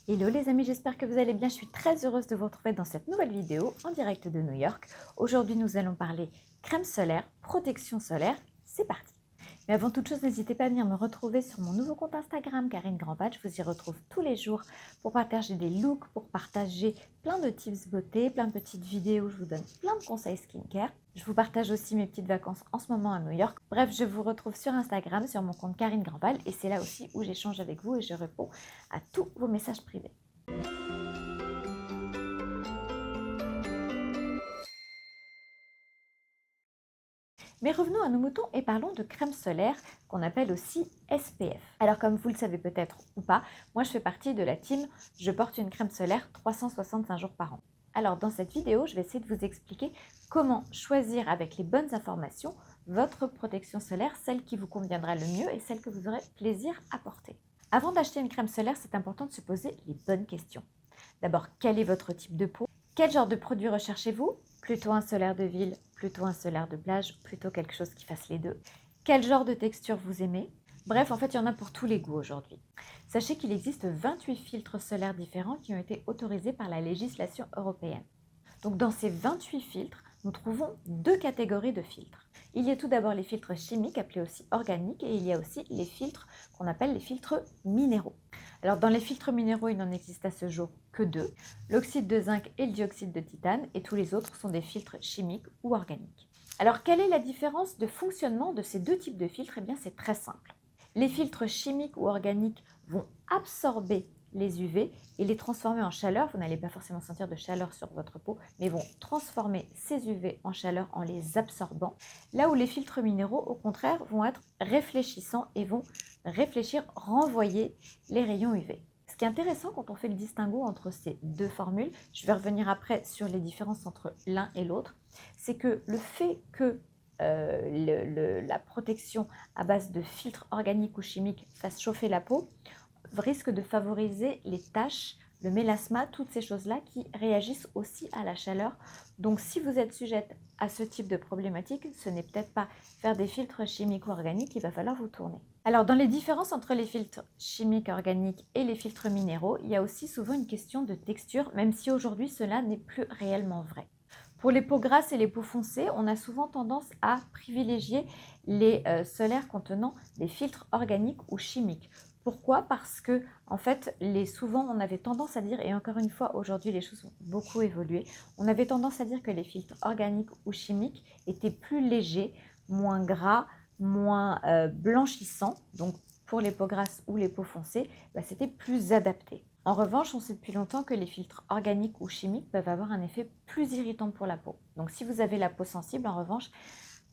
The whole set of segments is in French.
Hello les amis, j'espère que vous allez bien. Je suis très heureuse de vous retrouver dans cette nouvelle vidéo en direct de New York. Aujourd'hui, nous allons parler crème solaire, protection solaire. C'est parti! Mais avant toute chose, n'hésitez pas à venir me retrouver sur mon nouveau compte Instagram, Karine Grandpad. Je vous y retrouve tous les jours pour partager des looks, pour partager plein de tips beauté, plein de petites vidéos. Je vous donne plein de conseils skincare. Je vous partage aussi mes petites vacances en ce moment à New York. Bref, je vous retrouve sur Instagram, sur mon compte Karine Grandpad. Et c'est là aussi où j'échange avec vous et je réponds à tous vos messages privés. Mais revenons à nos moutons et parlons de crème solaire qu'on appelle aussi SPF. Alors comme vous le savez peut-être ou pas, moi je fais partie de la team je porte une crème solaire 365 jours par an. Alors dans cette vidéo, je vais essayer de vous expliquer comment choisir avec les bonnes informations votre protection solaire, celle qui vous conviendra le mieux et celle que vous aurez plaisir à porter. Avant d'acheter une crème solaire, c'est important de se poser les bonnes questions. D'abord, quel est votre type de peau? Quel genre de produit recherchez-vous? Plutôt un solaire de ville, plutôt un solaire de plage, plutôt quelque chose qui fasse les deux? Quel genre de texture vous aimez? Bref, en fait, il y en a pour tous les goûts aujourd'hui. Sachez qu'il existe 28 filtres solaires différents qui ont été autorisés par la législation européenne. Donc dans ces 28 filtres, nous trouvons deux catégories de filtres. Il y a tout d'abord les filtres chimiques, appelés aussi organiques, et il y a aussi les filtres qu'on appelle les filtres minéraux. Alors dans les filtres minéraux, il n'en existe à ce jour que deux, l'oxyde de zinc et le dioxyde de titane, et tous les autres sont des filtres chimiques ou organiques. Alors quelle est la différence de fonctionnement de ces deux types de filtres? Eh bien c'est très simple. Les filtres chimiques ou organiques vont absorber les UV et les transformer en chaleur. Vous n'allez pas forcément sentir de chaleur sur votre peau, mais vont transformer ces UV en chaleur en les absorbant. Là où les filtres minéraux, au contraire, vont être réfléchissants et vont renvoyer les rayons UV. Ce qui est intéressant quand on fait le distinguo entre ces deux formules, je vais revenir après sur les différences entre l'un et l'autre, c'est que le fait que la protection à base de filtres organiques ou chimiques fasse chauffer la peau risque de favoriser les taches, le mélasma, toutes ces choses-là qui réagissent aussi à la chaleur. Donc si vous êtes sujette à ce type de problématique, ce n'est peut-être pas faire des filtres chimiques ou organiques, il va falloir vous tourner. Alors dans les différences entre les filtres chimiques, organiques et les filtres minéraux, il y a aussi souvent une question de texture, même si aujourd'hui cela n'est plus réellement vrai. Pour les peaux grasses et les peaux foncées, on a souvent tendance à privilégier les solaires contenant des filtres organiques ou chimiques. Pourquoi? Parce que, en fait, souvent, on avait tendance à dire, et encore une fois, aujourd'hui, les choses ont beaucoup évolué, on avait tendance à dire que les filtres organiques ou chimiques étaient plus légers, moins gras, moins blanchissants. Donc, pour les peaux grasses ou les peaux foncées, c'était plus adapté. En revanche, on sait depuis longtemps que les filtres organiques ou chimiques peuvent avoir un effet plus irritant pour la peau. Donc, si vous avez la peau sensible, en revanche,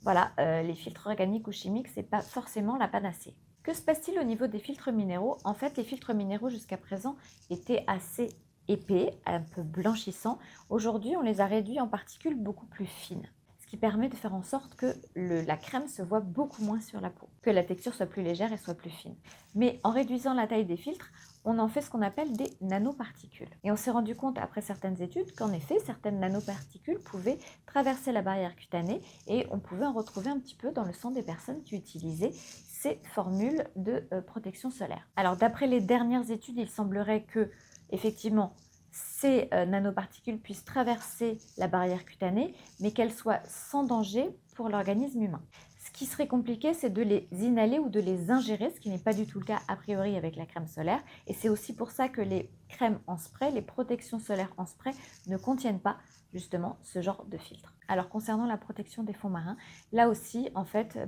voilà, les filtres organiques ou chimiques, ce n'est pas forcément la panacée. Que se passe-t-il au niveau des filtres minéraux? En fait, les filtres minéraux jusqu'à présent étaient assez épais, un peu blanchissants. Aujourd'hui, on les a réduits en particules beaucoup plus fines, ce qui permet de faire en sorte que la crème se voit beaucoup moins sur la peau, que la texture soit plus légère et soit plus fine. Mais en réduisant la taille des filtres, on en fait ce qu'on appelle des nanoparticules. Et on s'est rendu compte après certaines études qu'en effet, certaines nanoparticules pouvaient traverser la barrière cutanée et on pouvait en retrouver un petit peu dans le sang des personnes qui utilisaient ces formules de protection solaire. Alors d'après les dernières études, il semblerait que effectivement ces nanoparticules puissent traverser la barrière cutanée, mais qu'elles soient sans danger pour l'organisme humain. Ce qui serait compliqué, c'est de les inhaler ou de les ingérer, ce qui n'est pas du tout le cas a priori avec la crème solaire. Et c'est aussi pour ça que les crèmes en spray, les protections solaires en spray ne contiennent pas justement ce genre de filtre. Alors concernant la protection des fonds marins, là aussi, en fait,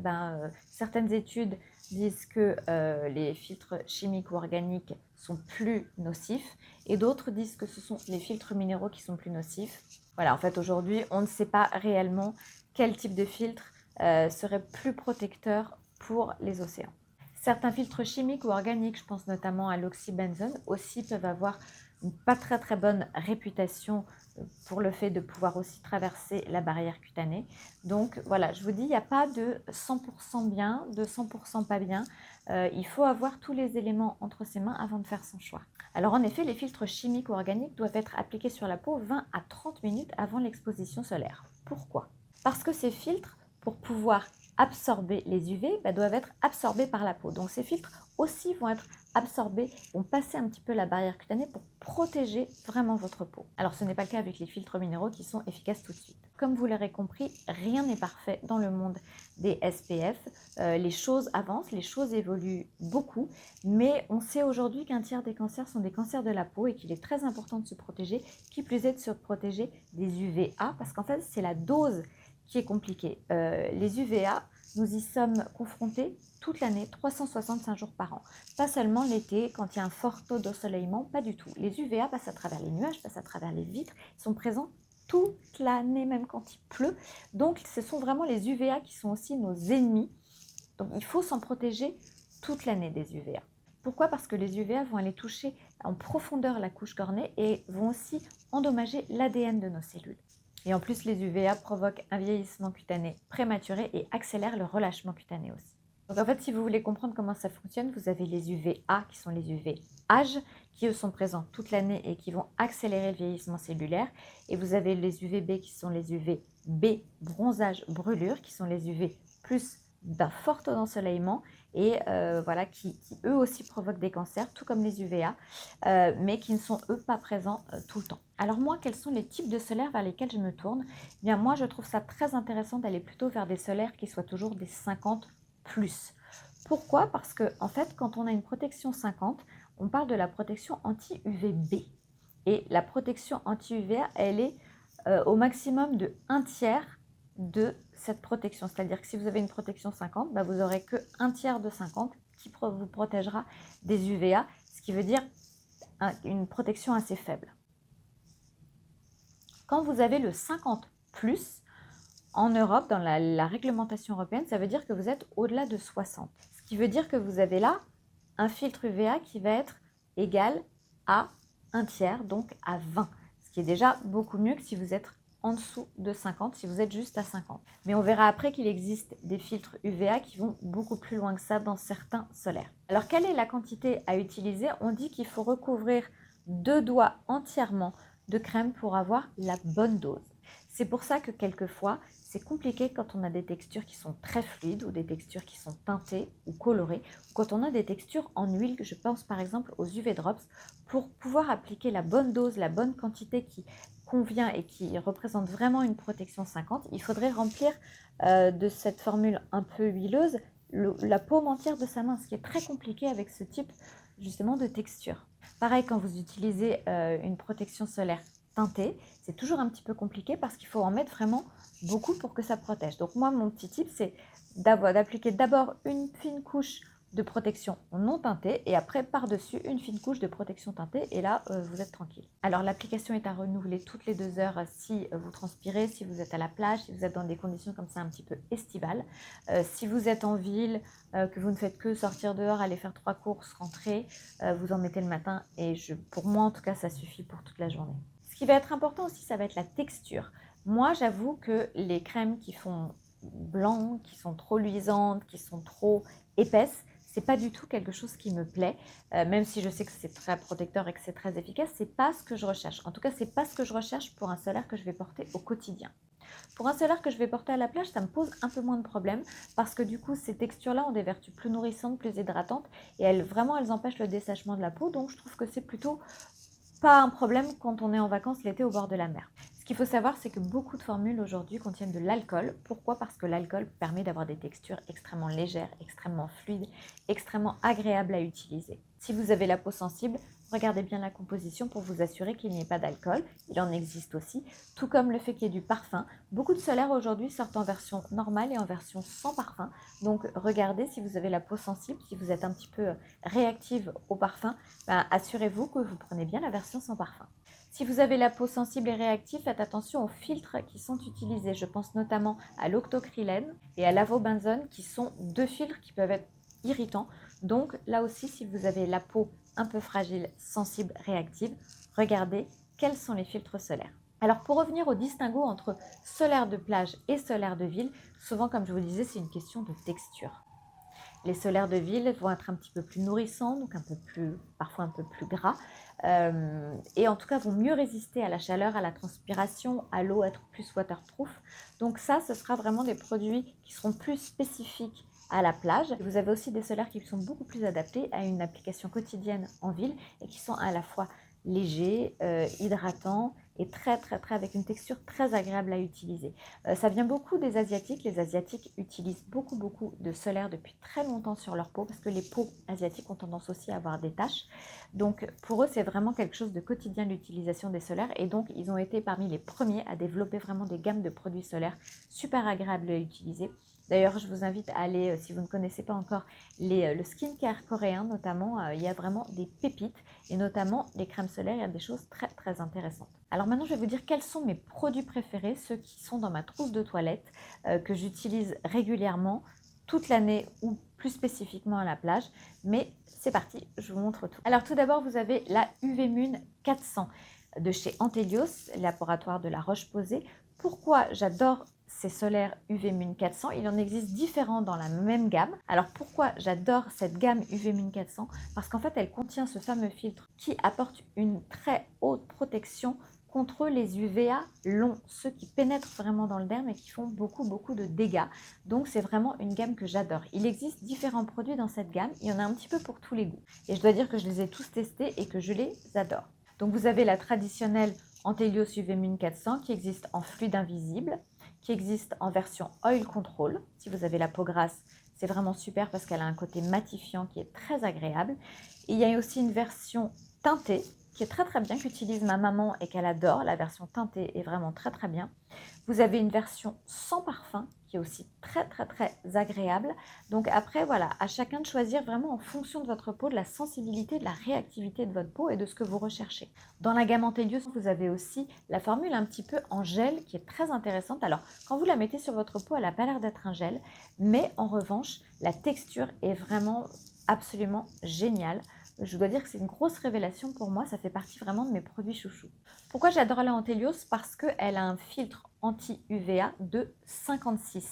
certaines études disent que les filtres chimiques ou organiques sont plus nocifs et d'autres disent que ce sont les filtres minéraux qui sont plus nocifs. Voilà, en fait, aujourd'hui, on ne sait pas réellement quel type de filtre serait plus protecteur pour les océans. Certains filtres chimiques ou organiques, je pense notamment à l'oxybenzone, aussi peuvent avoir une pas très très bonne réputation pour le fait de pouvoir aussi traverser la barrière cutanée. Donc voilà, je vous dis, il n'y a pas de 100% bien, de 100% pas bien. Il faut avoir tous les éléments entre ses mains avant de faire son choix. Alors en effet, les filtres chimiques ou organiques doivent être appliqués sur la peau 20 à 30 minutes avant l'exposition solaire. Pourquoi? Parce que ces filtres, pour pouvoir absorber les UV doivent être absorbés par la peau. Donc ces filtres aussi vont être absorbés, vont passer un petit peu la barrière cutanée pour protéger vraiment votre peau. Alors ce n'est pas le cas avec les filtres minéraux qui sont efficaces tout de suite. Comme vous l'aurez compris, rien n'est parfait dans le monde des SPF. Les choses avancent, les choses évoluent beaucoup, mais on sait aujourd'hui qu'un tiers des cancers sont des cancers de la peau et qu'il est très important de se protéger, qui plus est de se protéger des UVA, parce qu'en fait c'est la dose qui est compliquée. Les UVA, nous y sommes confrontés toute l'année, 365 jours par an. Pas seulement l'été, quand il y a un fort taux d'ensoleillement, pas du tout. Les UVA passent à travers les nuages, passent à travers les vitres, ils sont présents toute l'année, même quand il pleut. Donc ce sont vraiment les UVA qui sont aussi nos ennemis. Donc il faut s'en protéger toute l'année des UVA. Pourquoi? Parce que les UVA vont aller toucher en profondeur la couche cornée et vont aussi endommager l'ADN de nos cellules. Et en plus, les UVA provoquent un vieillissement cutané prématuré et accélèrent le relâchement cutané aussi. Donc en fait, si vous voulez comprendre comment ça fonctionne, vous avez les UVA qui sont les UV âge, qui eux sont présents toute l'année et qui vont accélérer le vieillissement cellulaire. Et vous avez les UVB qui sont les UVB bronzage brûlure, qui sont les UV plus d'un fort taux d'ensoleillement et voilà, qui eux aussi provoquent des cancers, tout comme les UVA, mais qui ne sont eux pas présents tout le temps. Alors moi, quels sont les types de solaires vers lesquels je me tourne? Eh bien moi, je trouve ça très intéressant d'aller plutôt vers des solaires qui soient toujours des 50 plus. Pourquoi? Parce que en fait, quand on a une protection 50, on parle de la protection anti-UVB. Et la protection anti-UVA, elle est au maximum de 1/3 de cette protection. C'est-à-dire que si vous avez une protection 50, vous n'aurez que 1/3 de 50 qui vous protégera des UVA, ce qui veut dire une protection assez faible. Quand vous avez le 50 plus, en Europe, dans la réglementation européenne, ça veut dire que vous êtes au-delà de 60. Ce qui veut dire que vous avez là un filtre UVA qui va être égal à 1/3, donc à 20. Ce qui est déjà beaucoup mieux que si vous êtes en dessous de 50, si vous êtes juste à 50. Mais on verra après qu'il existe des filtres UVA qui vont beaucoup plus loin que ça dans certains solaires. Alors, quelle est la quantité à utiliser? On dit qu'il faut recouvrir 2 doigts entièrement de crème pour avoir la bonne dose. C'est pour ça que quelquefois, c'est compliqué quand on a des textures qui sont très fluides ou des textures qui sont teintées ou colorées, ou quand on a des textures en huile, je pense par exemple aux UV Drops, pour pouvoir appliquer la bonne dose, la bonne quantité qui convient et qui représente vraiment une protection 50, il faudrait remplir de cette formule un peu huileuse la paume entière de sa main, ce qui est très compliqué avec ce type justement de texture. Pareil, quand vous utilisez une protection solaire teintée, c'est toujours un petit peu compliqué parce qu'il faut en mettre vraiment beaucoup pour que ça protège. Donc moi, mon petit tip, c'est d'appliquer d'abord une fine couche de protection non teintée et après par-dessus une fine couche de protection teintée et là, vous êtes tranquille. Alors l'application est à renouveler toutes les 2 heures si vous transpirez, si vous êtes à la plage, si vous êtes dans des conditions comme ça un petit peu estivales. Si vous êtes en ville, que vous ne faites que sortir dehors, aller faire 3 courses, rentrer, vous en mettez le matin et pour moi en tout cas, ça suffit pour toute la journée. Ce qui va être important aussi, ça va être la texture. Moi, j'avoue que les crèmes qui font blanc, qui sont trop luisantes, qui sont trop épaisses, c'est pas du tout quelque chose qui me plaît, même si je sais que c'est très protecteur et que c'est très efficace, c'est pas ce que je recherche. En tout cas, c'est pas ce que je recherche pour un solaire que je vais porter au quotidien. Pour un solaire que je vais porter à la plage, ça me pose un peu moins de problèmes parce que du coup, ces textures-là ont des vertus plus nourrissantes, plus hydratantes et elles empêchent le dessèchement de la peau. Donc, je trouve que c'est plutôt pas un problème quand on est en vacances l'été au bord de la mer. Ce qu'il faut savoir, c'est que beaucoup de formules aujourd'hui contiennent de l'alcool. Pourquoi? Parce que l'alcool permet d'avoir des textures extrêmement légères, extrêmement fluides, extrêmement agréables à utiliser. Si vous avez la peau sensible, regardez bien la composition pour vous assurer qu'il n'y ait pas d'alcool. Il en existe aussi, tout comme le fait qu'il y ait du parfum. Beaucoup de solaires aujourd'hui sortent en version normale et en version sans parfum. Donc regardez si vous avez la peau sensible, si vous êtes un petit peu réactive au parfum, assurez-vous que vous prenez bien la version sans parfum. Si vous avez la peau sensible et réactive, faites attention aux filtres qui sont utilisés. Je pense notamment à l'octocrylène et à l'avobenzone qui sont 2 filtres qui peuvent être irritants. Donc là aussi, si vous avez la peau un peu fragile, sensible, réactive, regardez quels sont les filtres solaires. Alors pour revenir au distinguo entre solaire de plage et solaire de ville, souvent comme je vous disais, c'est une question de texture. Les solaires de ville vont être un petit peu plus nourrissants, donc parfois un peu plus gras. et en tout cas vont mieux résister à la chaleur, à la transpiration, à l'eau, être plus waterproof. Donc ça, ce sera vraiment des produits qui seront plus spécifiques à la plage. Vous avez aussi des solaires qui sont beaucoup plus adaptés à une application quotidienne en ville et qui sont à la fois légers, hydratants et très avec une texture très agréable à utiliser. Ça vient beaucoup des Asiatiques. Les Asiatiques utilisent beaucoup de solaire depuis très longtemps sur leur peau parce que les peaux asiatiques ont tendance aussi à avoir des taches. Donc pour eux, c'est vraiment quelque chose de quotidien l'utilisation des solaires et donc ils ont été parmi les premiers à développer vraiment des gammes de produits solaires super agréables à utiliser. D'ailleurs, je vous invite à aller, si vous ne connaissez pas encore, le skincare coréen notamment, il y a vraiment des pépites et notamment les crèmes solaires, il y a des choses très intéressantes. Alors maintenant, je vais vous dire quels sont mes produits préférés, ceux qui sont dans ma trousse de toilette, que j'utilise régulièrement toute l'année ou plus spécifiquement à la plage. Mais c'est parti, je vous montre tout. Alors tout d'abord, vous avez la UV Mune 400 de chez Antelios, laboratoire de la Roche-Posay. Pourquoi j'adore ces solaires UV Mune 400? Il en existe différents dans la même gamme. Alors pourquoi j'adore cette gamme UV Mune 400? Parce qu'en fait, elle contient ce fameux filtre qui apporte une très haute protection contre les UVA longs, ceux qui pénètrent vraiment dans le derme et qui font beaucoup de dégâts. Donc c'est vraiment une gamme que j'adore. Il existe différents produits dans cette gamme, il y en a un petit peu pour tous les goûts. Et je dois dire que je les ai tous testés et que je les adore. Donc vous avez la traditionnelle Antelios UV Mune 400 qui existe en fluide invisible, qui existe en version Oil Control. Si vous avez la peau grasse, c'est vraiment super parce qu'elle a un côté matifiant qui est très agréable. Et il y a aussi une version teintée qui est très bien, qu'utilise ma maman et qu'elle adore. La version teintée est vraiment très bien. Vous avez une version sans parfum qui est aussi très agréable. Donc après, voilà, à chacun de choisir vraiment en fonction de votre peau, de la sensibilité, de la réactivité de votre peau et de ce que vous recherchez. Dans la gamme Antelios, vous avez aussi la formule un petit peu en gel qui est très intéressante. Alors, quand vous la mettez sur votre peau, elle n'a pas l'air d'être un gel, mais en revanche, la texture est vraiment absolument géniale. Je dois dire que c'est une grosse révélation pour moi, ça fait partie vraiment de mes produits chouchous. Pourquoi j'adore la Antelios? Parce qu'elle a un filtre anti-UVA de 56,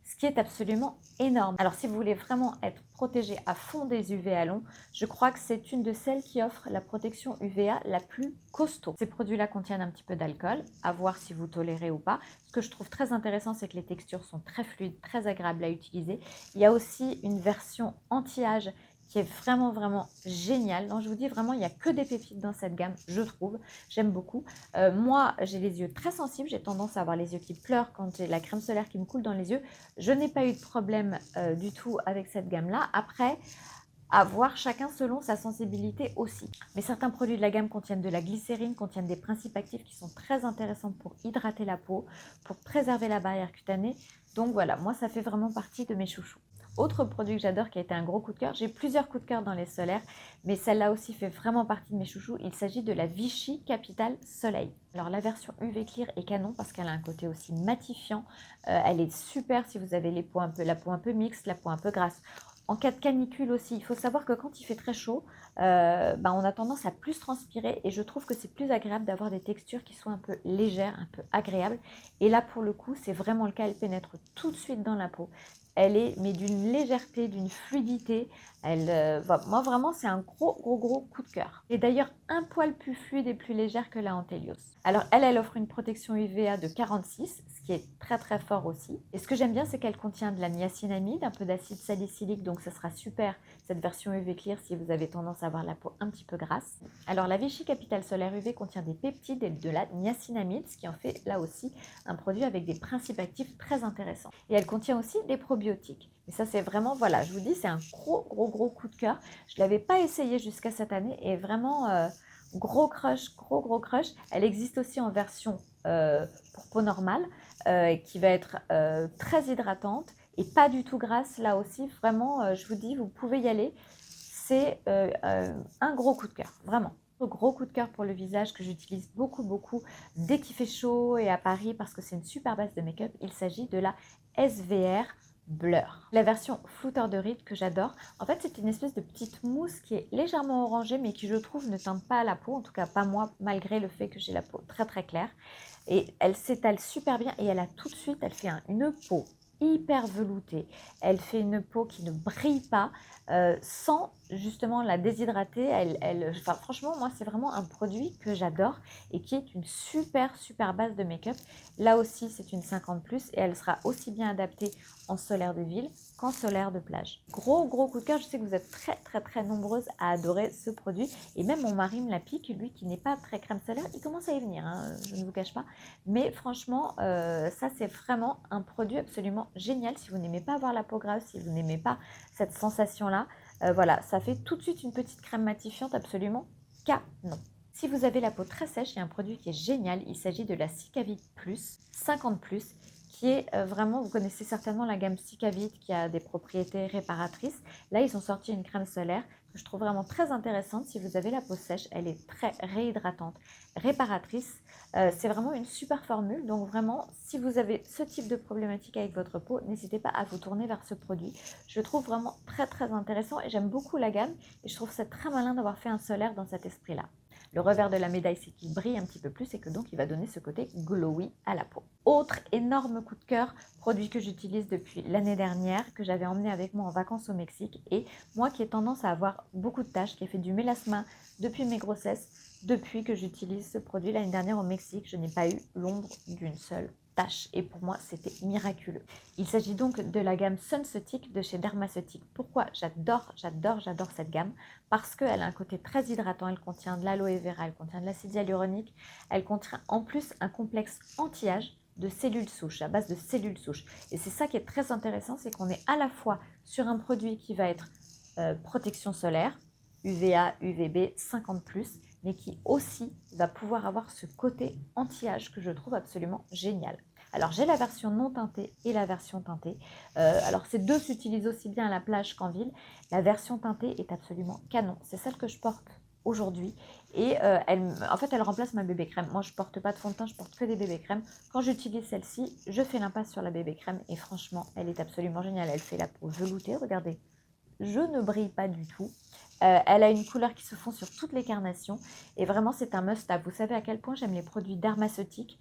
ce qui est absolument énorme. Alors si vous voulez vraiment être protégé à fond des UVA longs, je crois que c'est une de celles qui offre la protection UVA la plus costaud. Ces produits-là contiennent un petit peu d'alcool, à voir si vous tolérez ou pas. Ce que je trouve très intéressant, c'est que les textures sont très fluides, très agréables à utiliser. Il y a aussi une version anti-âge qui est vraiment génial. Donc je vous dis vraiment, il n'y a que des pépites dans cette gamme, je trouve. J'aime beaucoup. Moi, j'ai les yeux très sensibles. J'ai tendance à avoir les yeux qui pleurent quand j'ai la crème solaire qui me coule dans les yeux. Je n'ai pas eu de problème du tout avec cette gamme-là. Après, à voir chacun selon sa sensibilité aussi. Mais certains produits de la gamme contiennent de la glycérine, contiennent des principes actifs qui sont très intéressants pour hydrater la peau, pour préserver la barrière cutanée. Donc voilà, moi ça fait vraiment partie de mes chouchous. Autre produit que j'adore qui a été un gros coup de cœur, j'ai plusieurs coups de cœur dans les solaires, mais celle-là aussi fait vraiment partie de mes chouchous. Il s'agit de la Vichy Capital Soleil. Alors la version UV Clear est canon parce qu'elle a un côté aussi matifiant. Elle est super si vous avez la peau un peu mixte, la peau un peu grasse. En cas de canicule aussi, il faut savoir que quand il fait très chaud, on a tendance à plus transpirer et je trouve que c'est plus agréable d'avoir des textures qui soient un peu légères, un peu agréables. Et là, pour le coup, c'est vraiment le cas. Elle pénètre tout de suite dans la peau. Elle est mais d'une légèreté, d'une fluidité. Moi, vraiment, c'est un gros coup de cœur. Et d'ailleurs, un poil plus fluide et plus légère que la Antelios. Alors, elle offre une protection UVA de 46, ce qui est très fort aussi. Et ce que j'aime bien, c'est qu'elle contient de la niacinamide, un peu d'acide salicylique, donc ça sera super, cette version UV Clear, si vous avez tendance à avoir la peau un petit peu grasse. Alors, la Vichy Capital Solaire UV contient des peptides et de la niacinamide, ce qui en fait, là aussi, un produit avec des principes actifs très intéressants. Et elle contient aussi des probiotiques. Et ça, c'est vraiment, voilà, je vous dis, c'est un gros coup de cœur. Je ne l'avais pas essayé jusqu'à cette année et vraiment... gros crush. Elle existe aussi en version pour peau normale qui va être très hydratante et pas du tout grasse. Là aussi, vraiment, je vous dis, vous pouvez y aller. C'est un gros coup de cœur, vraiment. Gros coup de cœur pour le visage que j'utilise beaucoup dès qu'il fait chaud et à Paris parce que c'est une super base de make-up. Il s'agit de la SVR Blur. La version flouteur de rides que j'adore, en fait c'est une espèce de petite mousse qui est légèrement orangée mais qui je trouve ne teinte pas la peau, en tout cas pas moi malgré le fait que j'ai la peau très claire. Et elle s'étale super bien et elle a tout de suite, elle fait une peau hyper veloutée. Elle fait une peau qui ne brille pas sans justement la déshydrater. Enfin, franchement, moi, c'est vraiment un produit que j'adore et qui est une super, super base de make-up. Là aussi, c'est une 50+, et elle sera aussi bien adaptée en solaire de ville qu'en solaire de plage. Gros, gros coup de cœur. Je sais que vous êtes très, très, très nombreuses à adorer ce produit. Et même mon mari me la pique, lui qui n'est pas très crème solaire, il commence à y venir, hein, je ne vous cache pas. Mais franchement, ça, c'est vraiment un produit absolument génial. Si vous n'aimez pas avoir la peau grasse, si vous n'aimez pas cette sensation-là, voilà, ça fait tout de suite une petite crème matifiante absolument canon. Si vous avez la peau très sèche, il y a un produit qui est génial. Il s'agit de la Cicavit Plus 50+, qui est vraiment, vous connaissez certainement la gamme Cicavit qui a des propriétés réparatrices. Là, ils ont sorti une crème solaire que je trouve vraiment très intéressante. Si vous avez la peau sèche, elle est très réhydratante, réparatrice. C'est vraiment une super formule. Donc vraiment, si vous avez ce type de problématique avec votre peau, n'hésitez pas à vous tourner vers ce produit. Je le trouve vraiment très très intéressant et j'aime beaucoup la gamme. Et je trouve ça très malin d'avoir fait un solaire dans cet esprit-là. Le revers de la médaille, c'est qu'il brille un petit peu plus et que donc il va donner ce côté glowy à la peau. Autre énorme coup de cœur, produit que j'utilise depuis l'année dernière, que j'avais emmené avec moi en vacances au Mexique, et moi qui ai tendance à avoir beaucoup de taches, qui ai fait du mélasma depuis mes grossesses, depuis que j'utilise ce produit l'année dernière au Mexique, je n'ai pas eu l'ombre d'une seule tache et pour moi c'était miraculeux. Il s'agit donc de la gamme Suncetic de chez Dermaceutique. Pourquoi j'adore cette gamme? Parce qu'elle a un côté très hydratant, elle contient de l'aloe vera, elle contient de l'acide hyaluronique, elle contient en plus un complexe anti-âge de cellules souches, à base de cellules souches. Et c'est ça qui est très intéressant, c'est qu'on est à la fois sur un produit qui va être protection solaire, UVA, UVB 50+, mais qui aussi va pouvoir avoir ce côté anti-âge que je trouve absolument génial. Alors j'ai la version non teintée et la version teintée. Alors ces deux s'utilisent aussi bien à la plage qu'en ville. La version teintée est absolument canon. C'est celle que je porte aujourd'hui et en fait elle remplace ma bébé crème. Moi je porte pas de fond de teint, je porte que des bébés crèmes. Quand j'utilise celle-ci, je fais l'impasse sur la bébé crème et franchement elle est absolument géniale. Elle fait la peau veloutée, regardez. Je ne brille pas du tout. Elle a une couleur qui se fond sur toutes les carnations et vraiment c'est un must-have. Vous savez à quel point j'aime les produits dermaceutiques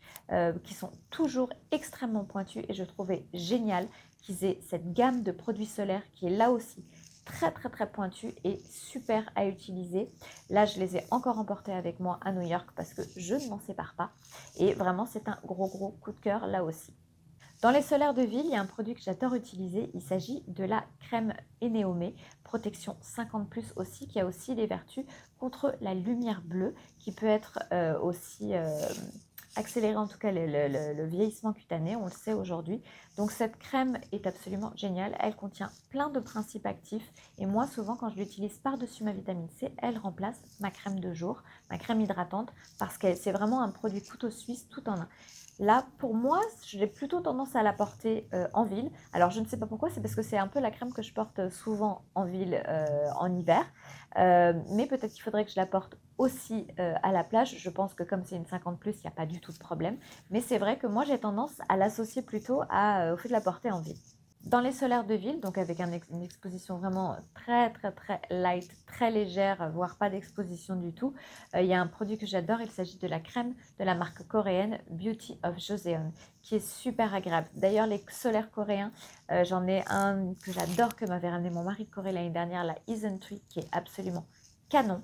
qui sont toujours extrêmement pointus et je trouvais génial qu'ils aient cette gamme de produits solaires qui est là aussi très très très pointue et super à utiliser. Là je les ai encore emportés avec moi à New York parce que je ne m'en sépare pas et vraiment c'est un gros coup de cœur là aussi. Dans les solaires de ville, il y a un produit que j'adore utiliser. Il s'agit de la crème Eneome, protection 50+ aussi, qui a aussi des vertus contre la lumière bleue, qui peut être aussi accélérer en tout cas le vieillissement cutané, on le sait aujourd'hui. Donc cette crème est absolument géniale. Elle contient plein de principes actifs et moi souvent quand je l'utilise par-dessus ma vitamine C, elle remplace ma crème de jour, ma crème hydratante, parce que c'est vraiment un produit couteau suisse tout en un. Là, pour moi, j'ai plutôt tendance à la porter en ville. Alors, je ne sais pas pourquoi, c'est parce que c'est un peu la crème que je porte souvent en ville en hiver. Mais peut-être qu'il faudrait que je la porte aussi à la plage. Je pense que comme c'est une 50+, il n'y a pas du tout de problème. Mais c'est vrai que moi, j'ai tendance à l'associer plutôt au fait de la porter en ville. Dans les solaires de ville, donc avec une exposition vraiment très très très light, très légère, voire pas d'exposition du tout, il y a un produit que j'adore, il s'agit de la crème de la marque coréenne Beauty of Joseon, qui est super agréable. D'ailleurs, les solaires coréens, j'en ai un que j'adore, que m'avait ramené mon mari de Corée l'année dernière, la Isntree, qui est absolument canon.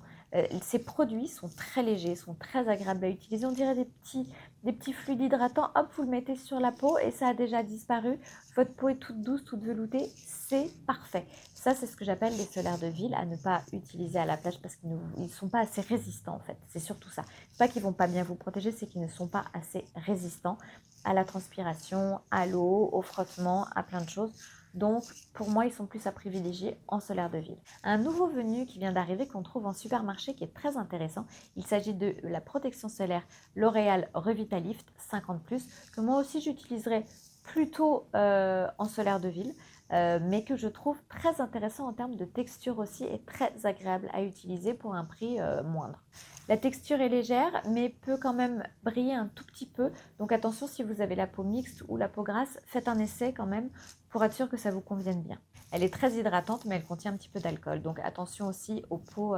Ces produits sont très légers, sont très agréables à utiliser. On dirait des petits fluides hydratants. Hop, vous le mettez sur la peau et ça a déjà disparu. Votre peau est toute douce, toute veloutée. C'est parfait. Ça, c'est ce que j'appelle les solaires de ville à ne pas utiliser à la plage parce qu'ils ne sont pas assez résistants en fait. C'est surtout ça. C'est pas qu'ils vont pas bien vous protéger, c'est qu'ils ne sont pas assez résistants à la transpiration, à l'eau, au frottement, à plein de choses. Donc, pour moi, ils sont plus à privilégier en solaire de ville. Un nouveau venu qui vient d'arriver qu'on trouve en supermarché qui est très intéressant, il s'agit de la protection solaire L'Oréal Revitalift 50+, que moi aussi j'utiliserai plutôt en solaire de ville, mais que je trouve très intéressant en termes de texture aussi et très agréable à utiliser pour un prix moindre. La texture est légère, mais peut quand même briller un tout petit peu. Donc attention, si vous avez la peau mixte ou la peau grasse, faites un essai quand même pour être sûr que ça vous convienne bien. Elle est très hydratante, mais elle contient un petit peu d'alcool. Donc attention aussi aux peaux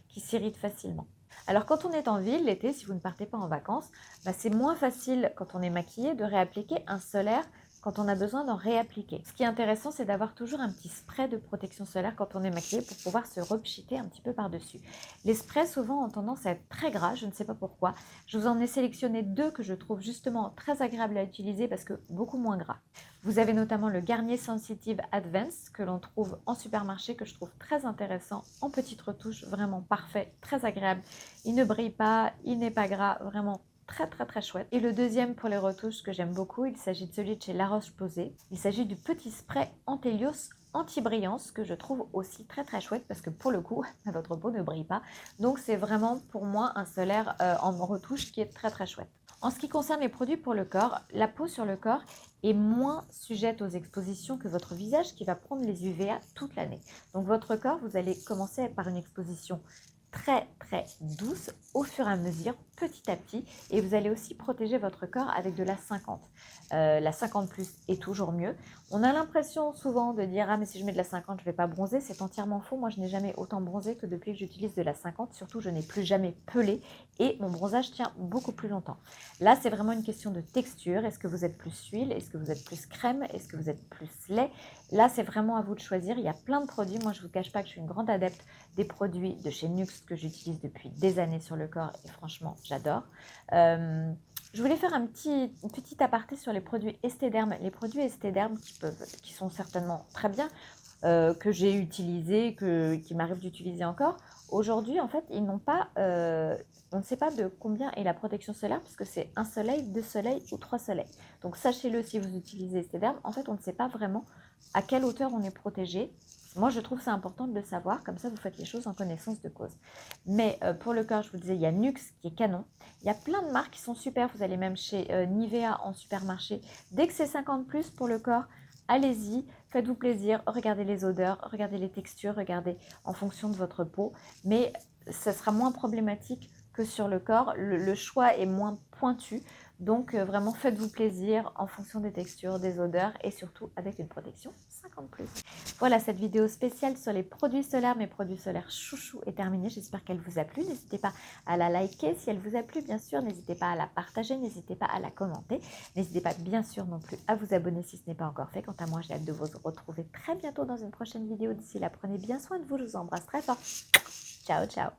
qui s'irritent facilement. Alors quand on est en ville, l'été, si vous ne partez pas en vacances, c'est moins facile quand on est maquillé de réappliquer un solaire quand on a besoin d'en réappliquer. Ce qui est intéressant, c'est d'avoir toujours un petit spray de protection solaire quand on est maquillé pour pouvoir se repchiter un petit peu par-dessus. Les sprays souvent ont tendance à être très gras, je ne sais pas pourquoi. Je vous en ai sélectionné 2 que je trouve justement très agréables à utiliser parce que beaucoup moins gras. Vous avez notamment le Garnier Sensitive Advance que l'on trouve en supermarché, que je trouve très intéressant, en petite retouche, vraiment parfait, très agréable. Il ne brille pas, il n'est pas gras, vraiment très très très chouette. Et le deuxième pour les retouches que j'aime beaucoup, il s'agit de celui de chez La Roche-Posay. Il s'agit du petit spray Anthelios anti-brillance que je trouve aussi très très chouette parce que pour le coup, votre peau ne brille pas. Donc c'est vraiment pour moi un solaire en retouche qui est très très chouette. En ce qui concerne les produits pour le corps, la peau sur le corps est moins sujette aux expositions que votre visage qui va prendre les UVA toute l'année. Donc votre corps, vous allez commencer par une exposition très très douce au fur et à mesure, petit à petit, et vous allez aussi protéger votre corps avec de la 50. La 50 plus est toujours mieux. On a l'impression souvent de dire « Ah mais si je mets de la 50, je ne vais pas bronzer ». C'est entièrement faux. Moi, je n'ai jamais autant bronzé que depuis que j'utilise de la 50. Surtout, je n'ai plus jamais pelé et mon bronzage tient beaucoup plus longtemps. Là, c'est vraiment une question de texture. Est-ce que vous êtes plus huile? Est-ce que vous êtes plus crème? Est-ce que vous êtes plus lait? Là, c'est vraiment à vous de choisir. Il y a plein de produits. Moi, je ne vous cache pas que je suis une grande adepte des produits de chez Nuxe que j'utilise depuis des années sur le corps et franchement, j'adore. Je voulais faire une petite aparté sur les produits Esthederm. Les produits Esthederm qui sont certainement très bien, que j'ai utilisés, qui m'arrive d'utiliser encore. Aujourd'hui, en fait, ils n'ont pas... on ne sait pas de combien est la protection solaire puisque c'est 1 soleil, 2 soleils ou 3 soleils. Donc sachez-le si vous utilisez Esthederm. En fait, on ne sait pas vraiment à quelle hauteur on est protégé. Moi, je trouve ça important de le savoir, comme ça vous faites les choses en connaissance de cause. Mais pour le corps, je vous disais, il y a Nuxe qui est canon. Il y a plein de marques qui sont super. Vous allez même chez Nivea en supermarché. Dès que c'est 50 plus pour le corps, allez-y, faites-vous plaisir, regardez les odeurs, regardez les textures, regardez en fonction de votre peau. Mais ça sera moins problématique que sur le corps. Le choix est moins pointu. Donc vraiment faites-vous plaisir en fonction des textures, des odeurs et surtout avec une protection 50 plus. Voilà, cette vidéo spéciale sur les produits solaires, mes produits solaires chouchou est terminée. J'espère qu'elle vous a plu. N'hésitez pas à la liker si elle vous a plu, bien sûr. N'hésitez pas à la partager, n'hésitez pas à la commenter. N'hésitez pas bien sûr non plus à vous abonner si ce n'est pas encore fait. Quant à moi, j'ai hâte de vous retrouver très bientôt dans une prochaine vidéo. D'ici là, prenez bien soin de vous. Je vous embrasse très fort. Ciao, ciao.